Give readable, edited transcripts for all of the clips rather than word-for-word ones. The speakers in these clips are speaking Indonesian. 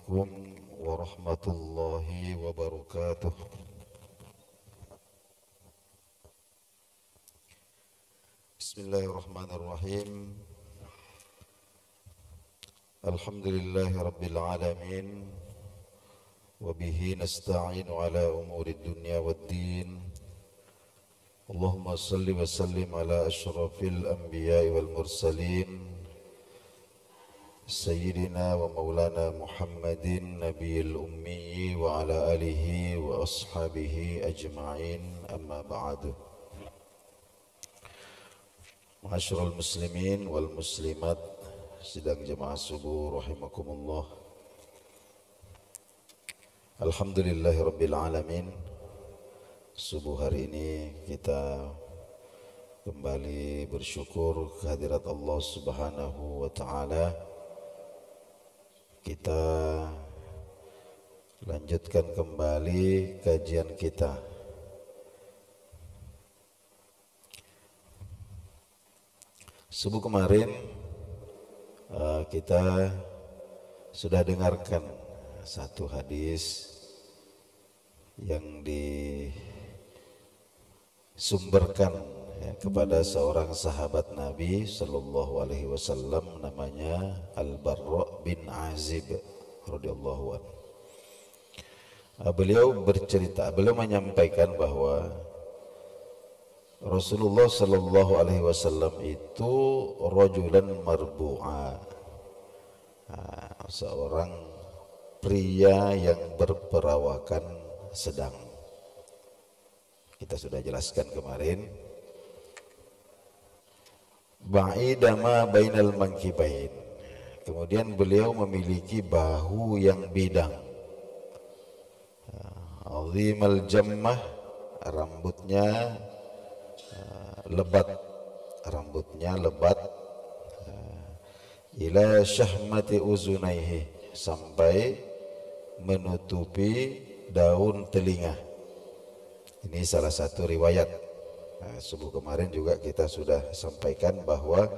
عليكم ورحمة الله وبركاته. بسم الله الرحمن الرحيم. الحمد لله رب العالمين، وبه نستعين على أمور الدنيا والدين. اللهم صل وسلم على أشرف الأنبياء والمرسلين سيدنا ومولانا محمد النبي الأمي وعلى آله وأصحابه أجمعين، أما بعد. Ma'asyiral muslimin wal muslimat, sidang jemaah subuh rahimakumullah. Alhamdulillahirabbil alamin. Subuh hari ini kita kembali bersyukur kehadirat Allah Subhanahu wa taala. Kita lanjutkan kembali kajian kita. Subuh kemarin kita sudah dengarkan satu hadis yang disumberkan kepada seorang sahabat Nabi Sallallahu Alaihi Wasallam, namanya Al-Barra bin Azib radhiyallahu anhu. Beliau menyampaikan bahwa Rasulullah Sallallahu Alaihi Wasallam itu rajulan marbu'a, seorang pria yang berperawakan sedang. Kita sudah jelaskan kemarin. Ba'ida ma bainal mankibain. Kemudian beliau memiliki bahu yang bidang. Azimal jammah, rambutnya lebat. Ila syahmati uzunaihi, sampai menutupi daun telinga. Ini salah satu riwayat. Subuh kemarin juga kita sudah sampaikan bahwa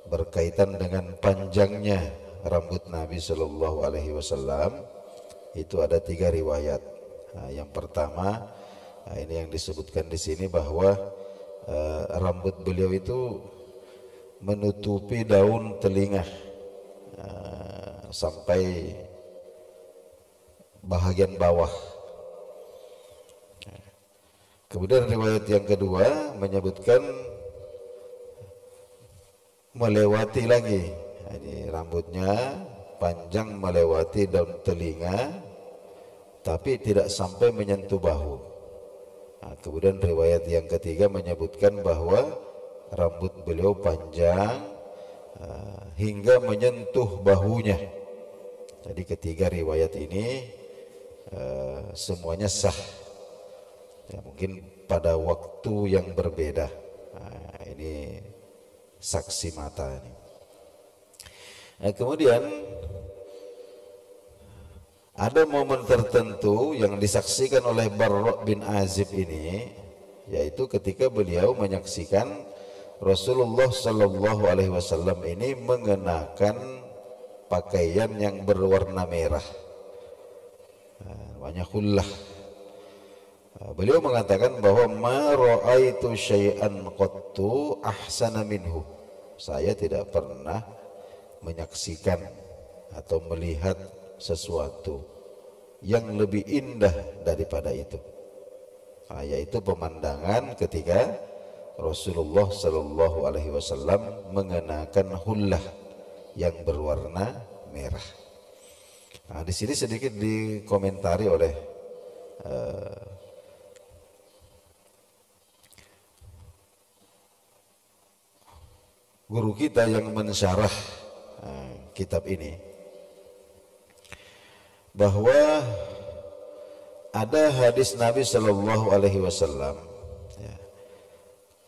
berkaitan dengan panjangnya rambut Nabi Shallallahu Alaihi Wasallam itu ada 3 riwayat. Yang pertama, ini yang disebutkan di sini bahwa rambut beliau itu menutupi daun telinga sampai bahagian bawah. Kemudian riwayat yang kedua menyebutkan melewati lagi. Ini rambutnya panjang melewati daun telinga, tapi tidak sampai menyentuh bahu. Kemudian riwayat yang ketiga menyebutkan bahwa rambut beliau panjang hingga menyentuh bahunya. Jadi ketiga riwayat ini semuanya sah. Ya, mungkin pada waktu yang berbeda. Ini saksi mata ini. Kemudian ada momen tertentu yang disaksikan oleh Barra bin Azib ini, yaitu ketika beliau menyaksikan Rasulullah Sallallahu Alaihi Wasallam ini mengenakan pakaian yang berwarna merah, namanya khullah. Beliau mengatakan bahwa ma ra'aitu syai'an qattu ahsana minhu. Saya tidak pernah menyaksikan atau melihat sesuatu yang lebih indah daripada itu. Yaitu pemandangan ketika Rasulullah Sallallahu Alaihi Wasallam mengenakan hullah yang berwarna merah. Di sini sedikit dikomentari oleh guru kita yang mensyarah kitab ini, bahwa ada hadis Nabi Sallallahu Alaihi Wasallam,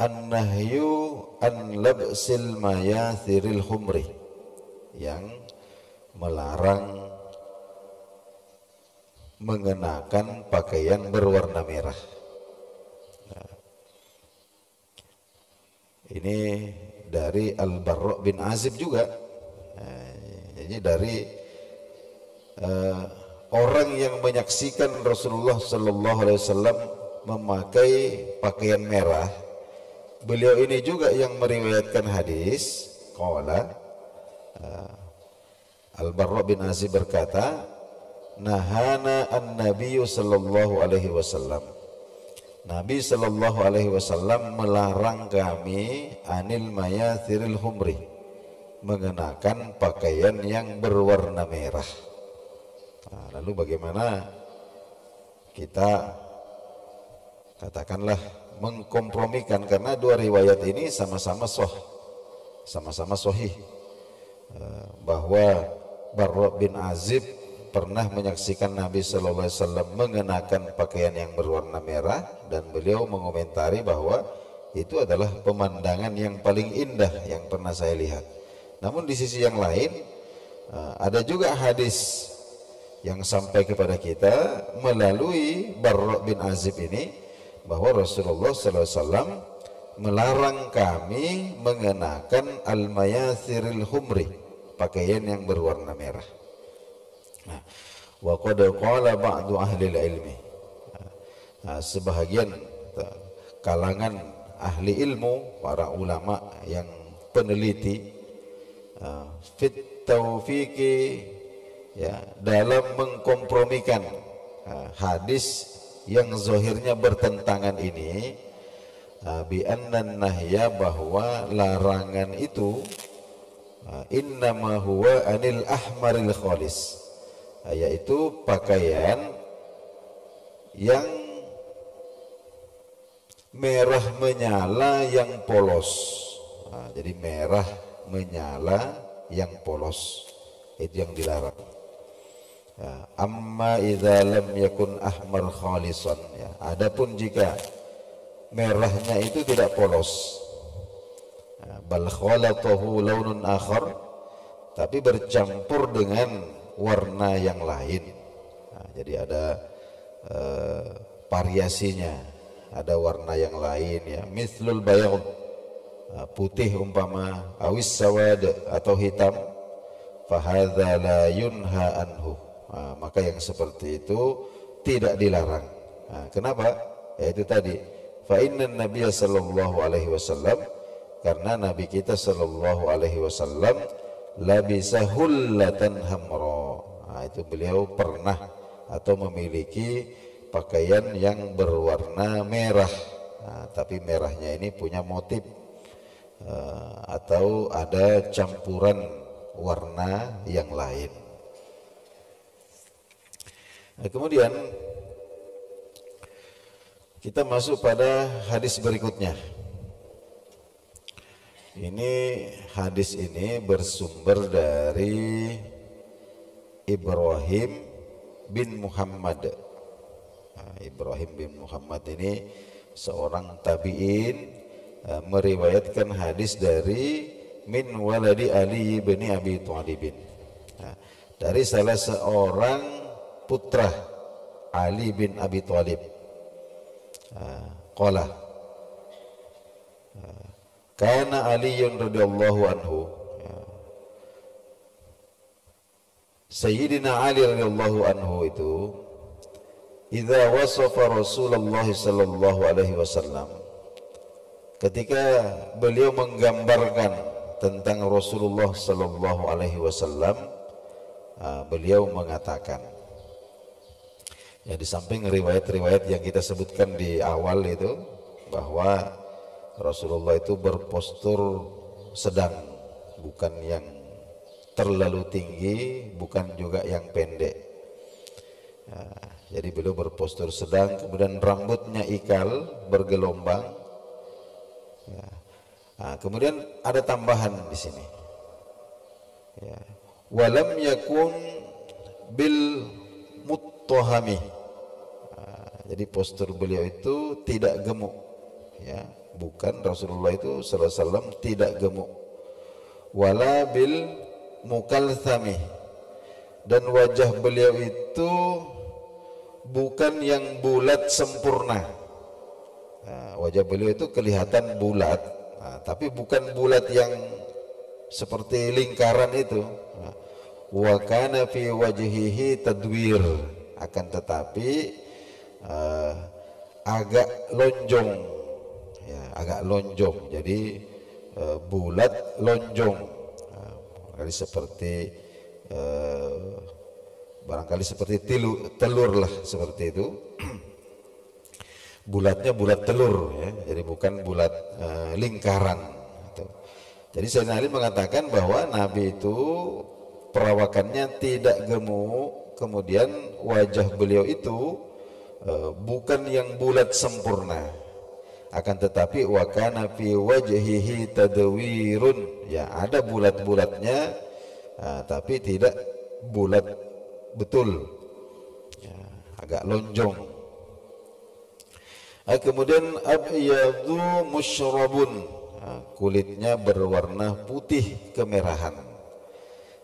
an-nahyu an labsil mayathiril humri, yang melarang mengenakan pakaian berwarna merah. Ini dari Al-Barra bin Azib juga. Jadi dari orang yang menyaksikan Rasulullah sallallahu alaihi wasallam memakai pakaian merah, beliau ini juga yang meriwayatkan hadis. Qala Al-Barra bin Azib berkata, nahana an-nabiyyu sallallahu alaihi wasallam, Nabi sallallahu alaihi wasallam melarang kami anil mayathiril humri, mengenakan pakaian yang berwarna merah. Nah, lalu bagaimana kita katakanlah mengkompromikan, karena dua riwayat ini sama-sama sahih, bahwa Barra bin Azib pernah menyaksikan Nabi sallallahu alaihi wasallam mengenakan pakaian yang berwarna merah, dan beliau mengomentari bahwa itu adalah pemandangan yang paling indah yang pernah saya lihat. Namun di sisi yang lain ada juga hadis yang sampai kepada kita melalui Barra bin Azib ini, bahwa Rasulullah sallallahu alaihi wasallam melarang kami mengenakan al-mayathiril humri, pakaian yang berwarna merah. Nah, wa qad qala ba'du ahli ilmi, sebahagian kalangan ahli ilmu, para ulama yang peneliti, fit taufiqi, ya, dalam mengkompromikan hadis yang zahirnya bertentangan ini, bi annan nahya, bahwa larangan itu innama huwa anil ahmaril khalis, yaitu pakaian yang merah menyala yang polos. Jadi merah menyala yang polos, itu yang dilarang. Amma idza lam yakun ahmar khalisan, ya, adapun jika merahnya itu tidak polos, bal khalatahu launun akhar, tapi bercampur dengan warna yang lain. Jadi ada variasinya, ada warna yang lain, ya, mithlul bayad, putih umpama, awis sawad, atau hitam, fahadza la yunha anhu, maka yang seperti itu tidak dilarang. Kenapa? Yaitu tadi, fa inna nabiyya sallallahu alaihi wasallam, karena nabi kita sallallahu alaihi wasallam labisa hullatan hamra, itu beliau pernah atau memiliki pakaian yang berwarna merah, tapi merahnya ini punya motif atau ada campuran warna yang lain. Kemudian kita masuk pada hadis berikutnya. Ini hadis ini bersumber dari Ibrahim bin Muhammad. Ibrahim bin Muhammad ini seorang tabi'in, meriwayatkan hadis dari min waladi Ali bin Abi Thalib, dari salah seorang putra Ali bin Abi Thalib. Qala kana Aliyun radhiyallahu anhu, Sayyidina Ali radhiyallahu anhu itu idza wasafa Rasulullah sallallahu alaihi wasallam, ketika beliau menggambarkan tentang Rasulullah sallallahu alaihi wasallam, beliau mengatakan, ya, di samping riwayat-riwayat yang kita sebutkan di awal itu, bahwa Rasulullah itu berpostur sedang, bukan yang terlalu tinggi, bukan juga yang pendek. Jadi beliau berpostur sedang, kemudian rambutnya ikal bergelombang. Kemudian ada tambahan di sini. Walam yakun bil muttahami. Jadi postur beliau itu tidak gemuk, ya, bukan, Rasulullah itu sallallahu alaihi wasallam tidak gemuk. Wala bil mukalthami, dan wajah beliau itu bukan yang bulat sempurna. Wajah beliau itu kelihatan bulat, tapi bukan bulat yang seperti lingkaran itu. wa kana fi wajhihi tadwir, akan tetapi agak lonjong, ya, agak lonjong, jadi bulat lonjong, barangkali seperti barangkali seperti telur lah, seperti itu. Bulatnya bulat telur, ya, jadi bukan bulat lingkaran. Jadi Sayyidina Ali mengatakan bahwa Nabi itu perawakannya tidak gemuk, kemudian wajah beliau itu bukan yang bulat sempurna, akan tetapi wa kana fi wajhihi tadwirun, ya, ada bulat-bulatnya, tapi tidak bulat betul, ya, agak lonjong. Kemudian abyadu musyrabun, kulitnya berwarna putih kemerahan,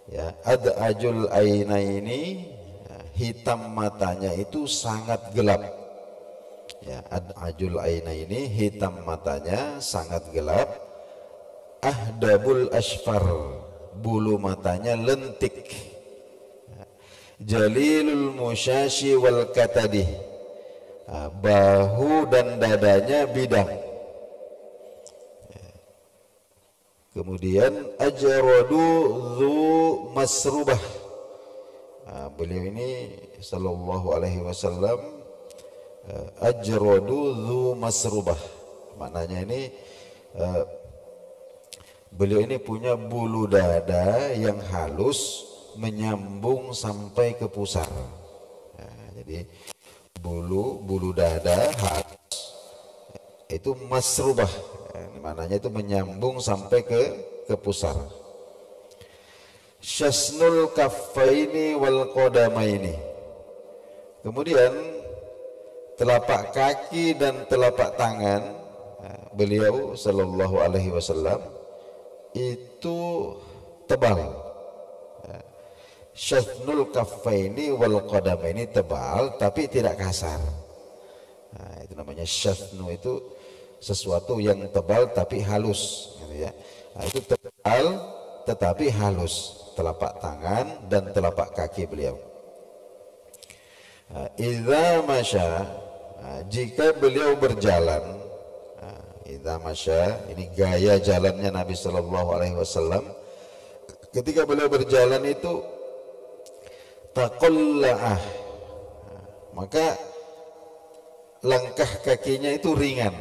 ya. Ad'ajul ainaini, hitam matanya itu sangat gelap, ya. Ad'ajul ainaini, hitam matanya sangat gelap. Ahdabul asfar, bulu matanya lentik. Jalilul musyashi wal katadi, bahu dan dadanya bidang. Kemudian ajradu dzu masrubah, beliau ini sallallahu alaihi wasallam ajradu dzu masrubah, maknanya ini beliau ini punya bulu dada yang halus menyambung sampai ke pusar, jadi bulu dada halus itu masrubah, maknanya itu menyambung sampai ke pusar. Syasnul kaffaini wal qadamaini, kemudian telapak kaki dan telapak tangan beliau sallallahu alaihi wasallam itu tebal. Syasnul kaffaini wal qadamaini, tebal tapi tidak kasar. Itu namanya syasnu, itu sesuatu yang tebal tapi halus, gitu ya. Itu tebal tetapi halus, telapak tangan dan telapak kaki beliau. Idza masya, jika beliau berjalan, idza masya, ini gaya jalannya Nabi sallallahu alaihi wasallam. Ketika beliau berjalan itu taqalla'ah, maka langkah kakinya itu ringan,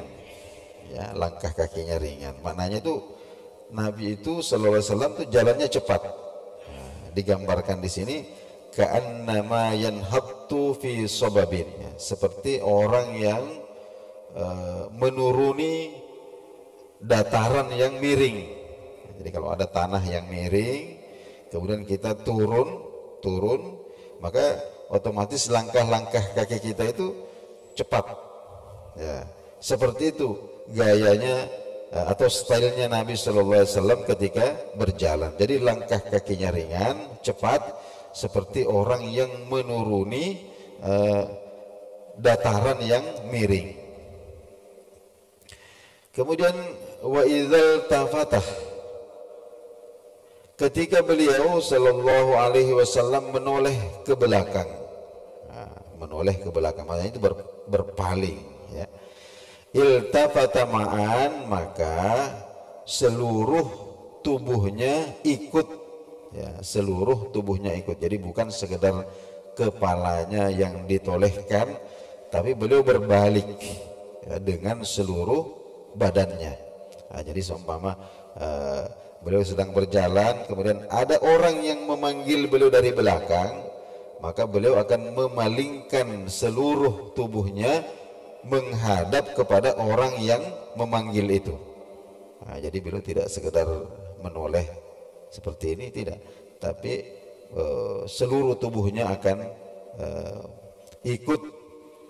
ya, langkah kakinya ringan. Maknanya itu Nabi itu sallallahu alaihi wasallam itu jalannya cepat. Digambarkan di sini ka'annama yanhattu fi sababin, ya, seperti orang yang menuruni dataran yang miring. Jadi kalau ada tanah yang miring, kemudian kita turun, maka otomatis langkah-langkah kaki kita itu cepat, ya. Seperti itu gayanya atau stylenya Nabi Shallallahu Alaihi Wasallam ketika berjalan. Jadi langkah kakinya ringan, cepat, seperti orang yang menuruni dataran yang miring. Kemudian wa idzal tafatah, ketika beliau sallallahu alaihi wasallam menoleh ke belakang, menoleh ke belakang, maknanya itu berpaling, ya. Iltafata ma'an, maka seluruh tubuhnya ikut, ya, seluruh tubuhnya ikut. Jadi bukan sekedar kepalanya yang ditolehkan, tapi beliau berbalik, ya, dengan seluruh badannya. Jadi seumpama beliau sedang berjalan, kemudian ada orang yang memanggil beliau dari belakang, maka beliau akan memalingkan seluruh tubuhnya menghadap kepada orang yang memanggil itu. Jadi beliau tidak sekedar menoleh seperti ini, tidak, tapi seluruh tubuhnya akan ikut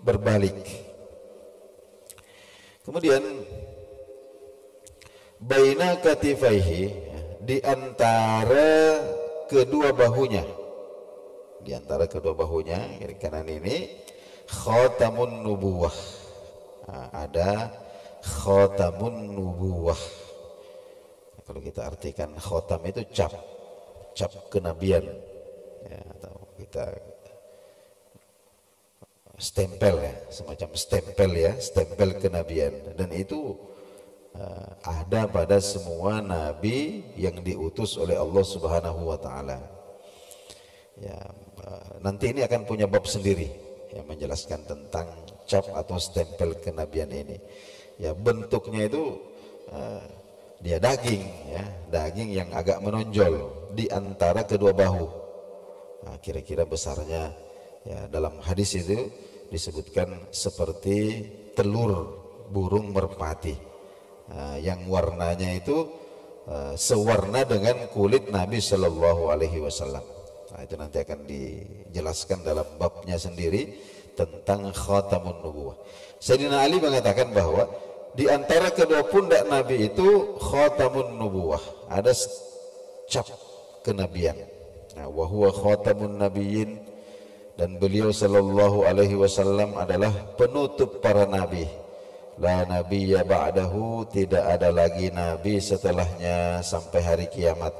berbalik. Kemudian baina katifaihi, di antara kedua bahunya, di antara kedua bahunya kiri kanan ini khatamun nubuwah, ada khatamun nubuwah. Kalau kita artikan khatam itu cap kenabian, ya, atau kita stempel ya, semacam stempel ya, stempel kenabian, dan itu ada pada semua nabi yang diutus oleh Allah Subhanahu wa taala. Ya, nanti ini akan punya bab sendiri yang menjelaskan tentang cap atau stempel kenabian ini. Ya, bentuknya itu dia daging ya, daging yang agak menonjol di antara kedua bahu. Nah, kira-kira besarnya ya, dalam hadis itu disebutkan seperti telur burung merpati, yang warnanya itu sewarna dengan kulit Nabi Shallallahu Alaihi Wasallam. Nah, itu nanti akan dijelaskan dalam babnya sendiri tentang khatamun nubuwah. Sayyidina Ali mengatakan bahwa di antara kedua pundak Nabi itu khatamun nubuwah, ada cap kenabian. Nah, wa huwa khatamun nabiyyin, dan beliau sallallahu alaihi wasallam adalah penutup para nabi. La nabiyya ba'dahu, tidak ada lagi nabi setelahnya sampai hari kiamat.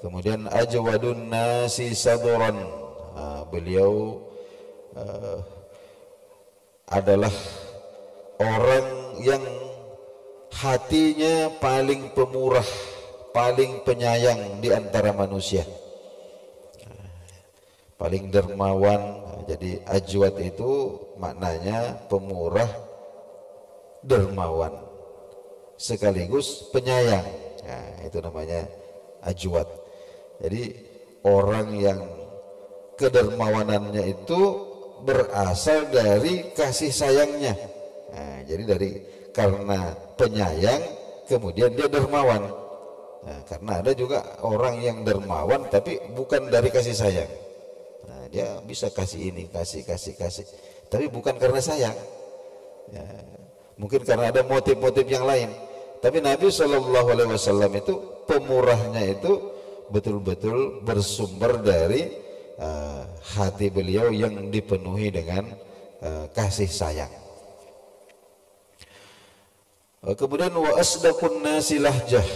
Kemudian ajwadun nasi sadran, beliau adalah orang yang hatinya paling pemurah, paling penyayang di antara manusia, paling dermawan. Jadi ajwad itu maknanya pemurah, dermawan, sekaligus penyayang. Nah, itu namanya ajwad. Jadi orang yang kedermawanannya itu berasal dari kasih sayangnya. Nah, jadi karena penyayang kemudian dia dermawan. Nah, karena ada juga orang yang dermawan tapi bukan dari kasih sayang. Nah, dia bisa kasih ini, kasih, tapi bukan karena sayang. Ya, mungkin karena ada motif-motif yang lain. Tapi Nabi Shallallahu Alaihi Wasallam itu pemurahnya itu betul-betul bersumber dari hati beliau yang dipenuhi dengan kasih sayang. Kemudian wa asdaqun nasi lahjah,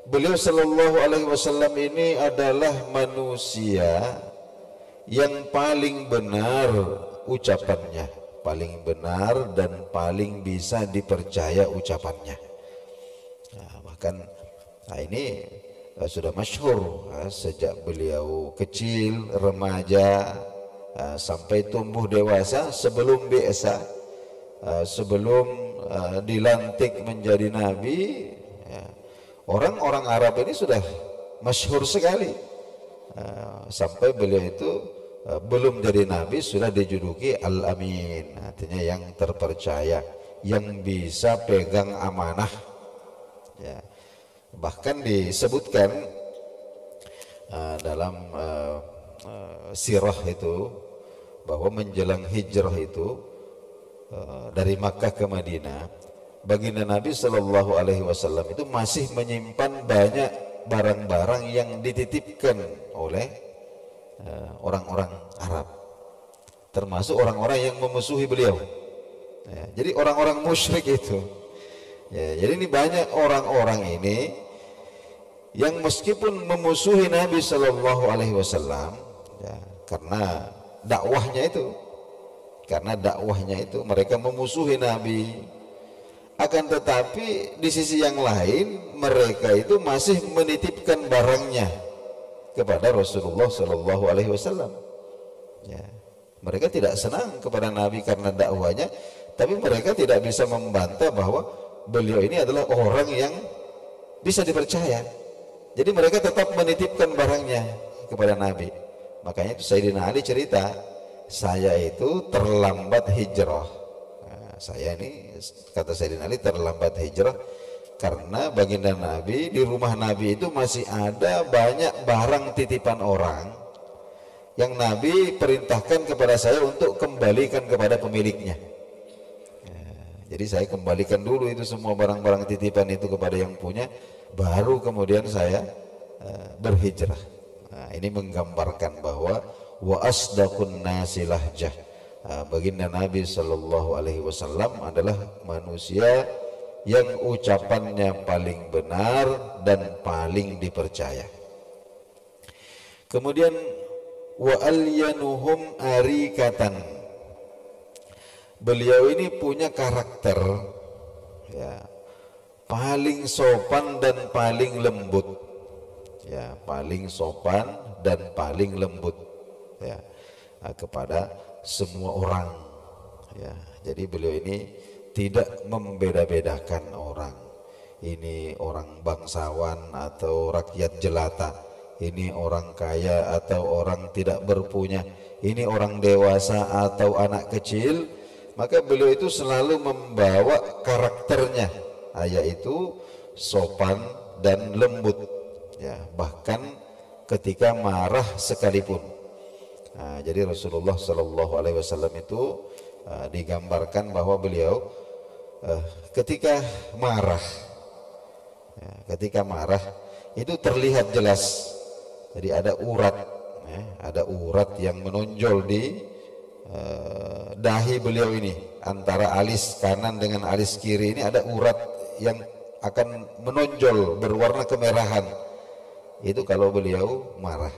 beliau Shallallahu Alaihi Wasallam ini adalah manusia yang paling benar ucapannya, paling benar dan paling bisa dipercaya ucapannya. Nah, bahkan ini sudah masyhur sejak beliau kecil, remaja, sampai tumbuh dewasa, sebelum biasa, sebelum dilantik menjadi nabi, orang-orang Arab ini sudah masyhur sekali, sampai beliau itu belum jadi nabi sudah dijuluki Al-Amin, artinya yang terpercaya, yang bisa pegang amanah. Ya. Bahkan disebutkan dalam sirah itu bahwa menjelang hijrah itu dari Makkah ke Madinah, baginda Nabi Shallallahu Alaihi Wasallam itu masih menyimpan banyak barang-barang yang dititipkan oleh orang-orang Arab, termasuk orang-orang yang memusuhi beliau. Ya, jadi orang-orang musyrik itu. Ya, jadi ini banyak orang-orang ini yang meskipun memusuhi Nabi Shallallahu Alaihi Wasallam, ya, karena dakwahnya itu mereka memusuhi Nabi, akan tetapi di sisi yang lain mereka itu masih menitipkan barangnya kepada Rasulullah Shallallahu Alaihi Wasallam. Ya, mereka tidak senang kepada Nabi karena dakwahnya, tapi mereka tidak bisa membantah bahwa beliau ini adalah orang yang bisa dipercaya. Jadi mereka tetap menitipkan barangnya kepada Nabi. Makanya itu Sayyidina Ali cerita, saya itu terlambat hijrah. Nah, saya ini, kata Sayyidina Ali, terlambat hijrah karena baginda Nabi, di rumah Nabi itu masih ada banyak barang titipan orang yang Nabi perintahkan kepada saya untuk kembalikan kepada pemiliknya. Jadi saya kembalikan dulu itu semua barang-barang titipan itu kepada yang punya, baru kemudian saya berhijrah. Nah, ini menggambarkan bahwa wa asdaqun nasi lahjah, baginda Nabi Shallallahu Alaihi Wasallam adalah manusia yang ucapannya paling benar dan paling dipercaya. Kemudian wa alyanuhum arikatan. Beliau ini punya karakter ya, paling sopan dan paling lembut. Ya, paling sopan dan paling lembut ya, kepada semua orang ya. Jadi beliau ini tidak membeda-bedakan orang. Ini orang bangsawan atau rakyat jelata, ini orang kaya atau orang tidak berpunya, ini orang dewasa atau anak kecil. Maka beliau itu selalu membawa karakternya, yaitu sopan dan lembut ya, bahkan ketika marah sekalipun. Nah, jadi Rasulullah Shallallahu Alaihi Wasallam itu digambarkan bahwa beliau ketika marah ya, ketika marah itu terlihat jelas. Jadi ada urat ya, ada urat yang menonjol di dahi beliau ini, antara alis kanan dengan alis kiri ini ada urat yang akan menonjol berwarna kemerahan. Itu kalau beliau marah.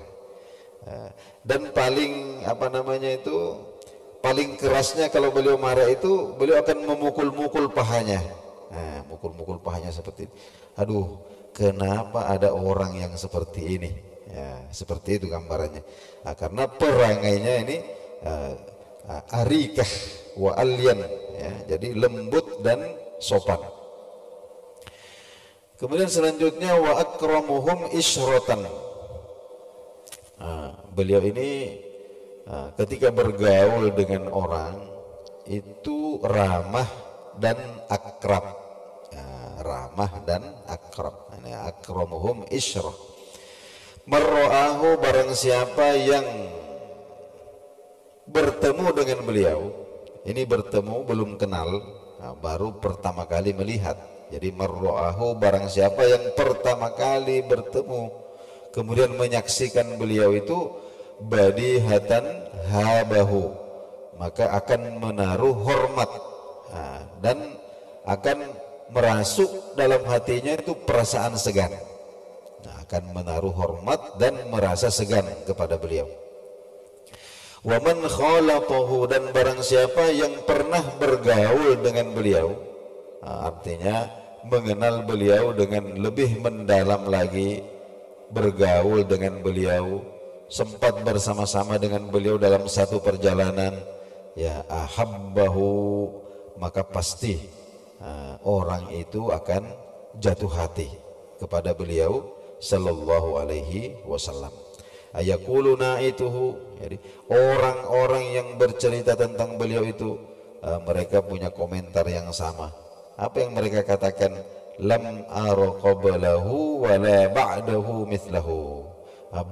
Dan paling paling kerasnya kalau beliau marah itu beliau akan memukul-mukul pahanya. Nah, mukul-mukul pahanya seperti ini. Aduh, kenapa ada orang yang seperti ini? Ya, seperti itu gambarannya. Nah, karena perangainya ini arikah wa alyan ya, jadi lembut dan sopan. Kemudian selanjutnya wa akramuhum isyratan. Beliau ini ketika bergaul dengan orang itu ramah dan akrab. Ramah dan akrab. Ini akramuhum isyrah. Marra'ahu, barang siapa yang bertemu dengan beliau, ini bertemu belum kenal, baru pertama kali melihat. Jadi marra'ahu, barang siapa yang pertama kali bertemu kemudian menyaksikan beliau itu, badihatan habahu, maka akan menaruh hormat dan akan merasuk dalam hatinya itu perasaan segan. Akan menaruh hormat dan merasa segan kepada beliau. Wa man khalatahu, dan barang siapa yang pernah bergaul dengan beliau, artinya mengenal beliau dengan lebih mendalam lagi, bergaul dengan beliau, sempat bersama-sama dengan beliau dalam satu perjalanan, ya ahabbahu, maka pasti orang itu akan jatuh hati kepada beliau sallallahu alaihi wasallam. Ayaquluna ituhu, jadi orang-orang yang bercerita tentang beliau itu mereka punya komentar yang sama. Apa yang mereka katakan? Lam ara qablahu wa la ba'dahu mithlahu.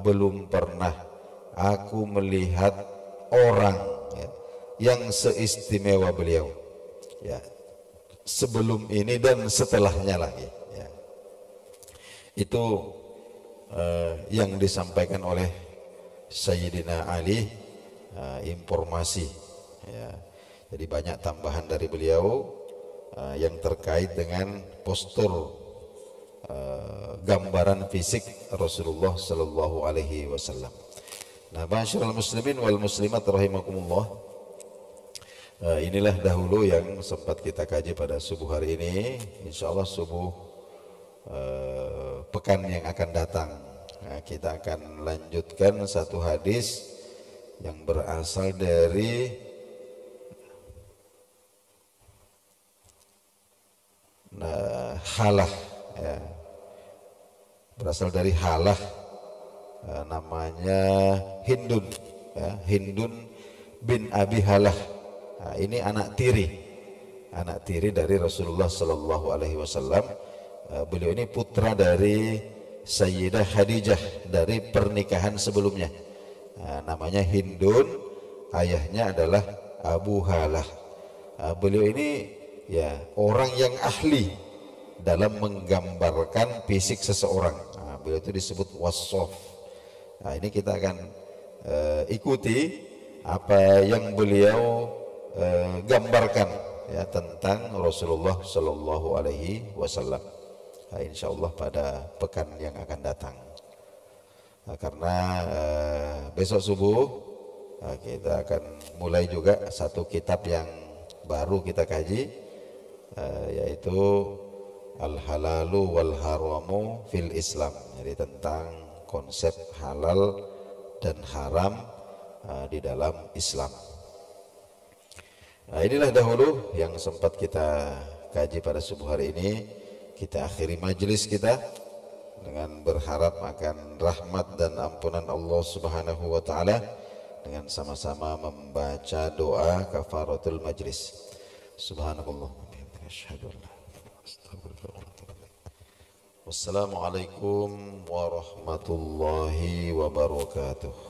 Belum pernah aku melihat orang ya, yang seistimewa beliau ya, sebelum ini dan setelahnya lagi ya. Itu yang disampaikan oleh Sayyidina Ali, informasi ya. Jadi banyak tambahan dari beliau yang terkait dengan postur gambaran fisik Rasulullah Sallallahu Alaihi Wasallam. Nah, ma'asyiral muslimin wal muslimat rahimakumullah, inilah dahulu yang sempat kita kaji pada subuh hari ini. Insyaallah subuh pekan yang akan datang kita akan lanjutkan satu hadis yang berasal dari Halah ya. Berasal dari Halah, namanya Hindun ya. Hindun bin Abi Halah. Nah, ini anak tiri dari Rasulullah Sallallahu Alaihi Wasallam. Beliau ini putra dari Sayyidah Khadijah dari pernikahan sebelumnya. Namanya Hindun, ayahnya adalah Abu Halah. Beliau ini ya orang yang ahli dalam menggambarkan fisik seseorang. Beliau itu disebut wassof. Ini kita akan ikuti apa yang beliau gambarkan ya tentang Rasulullah Sallallahu Alaihi Wasallam. Insyaallah pada pekan yang akan datang. karena besok subuh kita akan mulai juga satu kitab yang baru kita kaji, yaitu Al-Halalu wal Haramu fil Islam. Jadi tentang konsep halal dan haram di dalam Islam. Nah, inilah dahulu yang sempat kita kaji pada subuh hari ini. Kita akhiri majelis kita dengan berharap akan rahmat dan ampunan Allah Subhanahu wa taala dengan sama-sama membaca doa kafaratul majlis. Subhanallah. Wassalamualaikum warahmatullahi wabarakatuh.